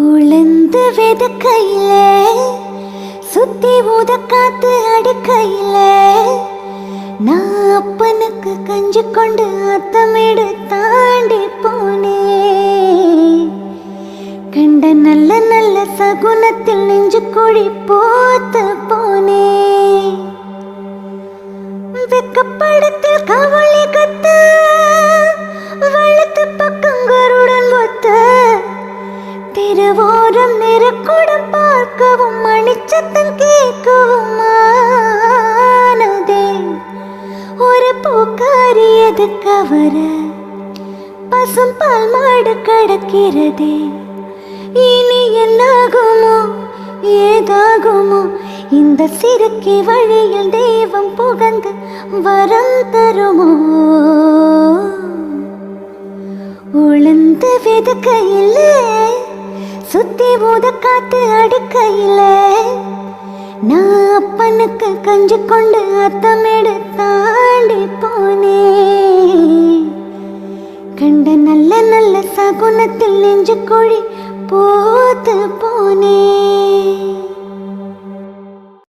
உளுந்து விதக்கையில சுத்தி ஊத காத்து அடிக்கையில நான் அப்பனுக்கு கஞ்சி கொண்டு அத்தமிடு தாண்டி போனே. கண்ட நல்ல நல்ல சகுனத்தில் நெஞ்சு குழி போத்து போனே. வெக்கப்படத்தில் கவலை கத்த வளத்து பக்கங்கருடன் ஒத்த திருவோரம் நெருக்கூடம் பார்க்கவும் மணிச்சத்தம் கேட்கவும் ஆனதே. ஒரு பூக்காரியது கவர பசும் பால் மாடு கடக்கிறதே. இனி என்னாகுமோ ஏதாகுமோ இந்த சிறுக்கி வழியில் தெய்வம் புகந்து வரம் தருமோ. உளுந்து விதக்கையில சுத்தி ஊத காத்து அடிக்கையில நான் அப்பனுக்கு கஞ்சி கொண்டு அத்தமிடு தாண்டி போனே. கண்ட நல்ல நல்ல சகுனத்தில் நெஞ்சு குழி போத்து போனே.